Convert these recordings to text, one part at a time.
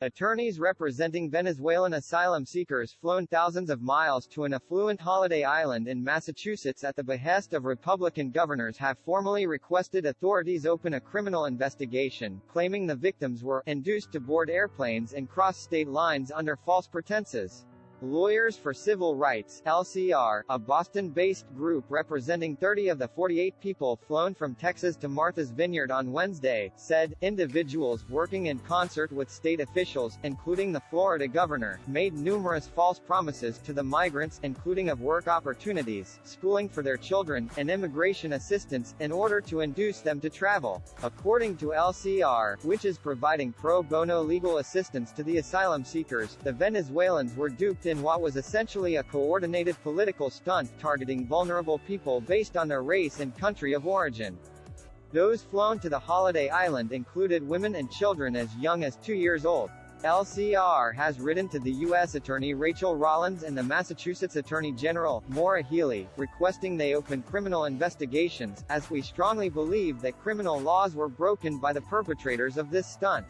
Attorneys representing Venezuelan asylum seekers flown thousands of miles to an affluent holiday island in Massachusetts at the behest of Republican governors have formally requested authorities open a criminal investigation, claiming the victims were induced to board airplanes and cross state lines under false pretenses. Lawyers for Civil Rights (LCR), a Boston-based group representing 30 of the 48 people flown from Texas to Martha's Vineyard on Wednesday, said, individuals working in concert with state officials, including the Florida governor, made numerous false promises to the migrants, including of work opportunities, schooling for their children, and immigration assistance, in order to induce them to travel. According to LCR, which is providing pro bono legal assistance to the asylum seekers, the Venezuelans were duped in what was essentially a coordinated political stunt targeting vulnerable people based on their race and country of origin. Those flown to the holiday island included women and children as young as 2 years old. LCR has written to the U.S. Attorney Rachel Rollins and the Massachusetts Attorney General, Maura Healey, requesting they open criminal investigations, as we strongly believe that criminal laws were broken by the perpetrators of this stunt.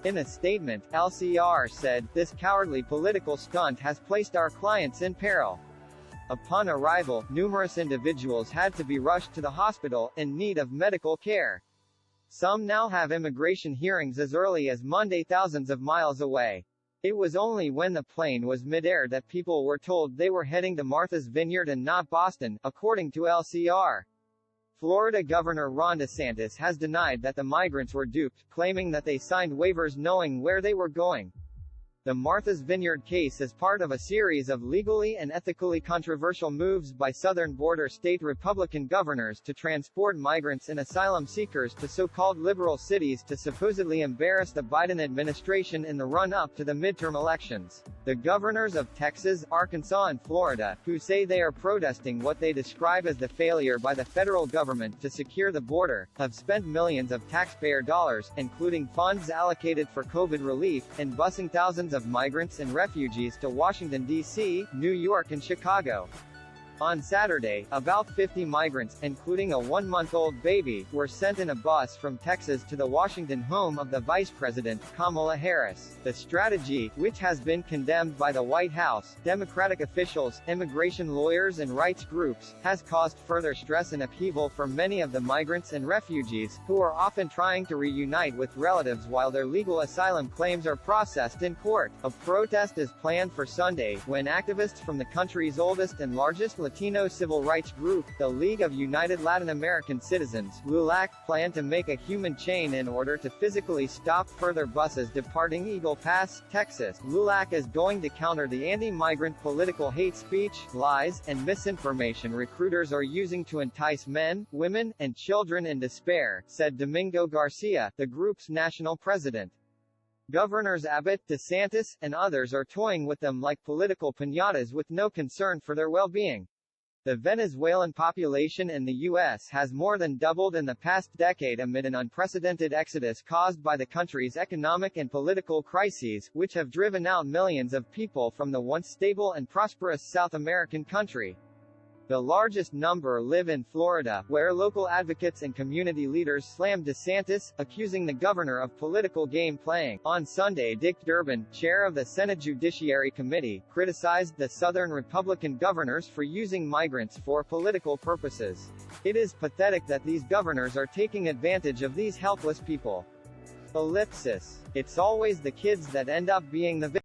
In a statement, LCR said, "This cowardly political stunt has placed our clients in peril." Upon arrival, numerous individuals had to be rushed to the hospital, in need of medical care. Some now have immigration hearings as early as Monday, thousands of miles away. It was only when the plane was mid-air that people were told they were heading to Martha's Vineyard and not Boston, according to LCR. Florida Governor Ron DeSantis has denied that the migrants were duped, claiming that they signed waivers knowing where they were going. The Martha's Vineyard case is part of a series of legally and ethically controversial moves by southern border state Republican governors to transport migrants and asylum seekers to so-called liberal cities to supposedly embarrass the Biden administration in the run-up to the midterm elections. The governors of Texas, Arkansas and Florida, who say they are protesting what they describe as the failure by the federal government to secure the border, have spent millions of taxpayer dollars, including funds allocated for COVID relief, in busing thousands of migrants and refugees to Washington, D.C., New York and Chicago. On Saturday, about 50 migrants, including a 1-month-old baby, were sent in a bus from Texas to the Washington home of the Vice President, Kamala Harris. The strategy, which has been condemned by the White House, Democratic officials, immigration lawyers and rights groups, has caused further stress and upheaval for many of the migrants and refugees, who are often trying to reunite with relatives while their legal asylum claims are processed in court. A protest is planned for Sunday, when activists from the country's oldest and largest Latino civil rights group, the League of United Latin American Citizens, LULAC, plan to make a human chain in order to physically stop further buses departing Eagle Pass, Texas. LULAC is going to counter the anti-migrant political hate speech, lies, and misinformation recruiters are using to entice men, women, and children in despair, said Domingo Garcia, the group's national president. Governors Abbott, DeSantis, and others are toying with them like political piñatas with no concern for their well-being. The Venezuelan population in the U.S. has more than doubled in the past decade amid an unprecedented exodus caused by the country's economic and political crises, which have driven out millions of people from the once stable and prosperous South American country. The largest number live in Florida, where local advocates and community leaders slammed DeSantis, accusing the governor of political game playing. On Sunday, Dick Durbin, chair of the Senate Judiciary Committee, criticized the Southern Republican governors for using migrants for political purposes. "It is pathetic that these governors are taking advantage of these helpless people. Ellipsis. It's always the kids that end up being the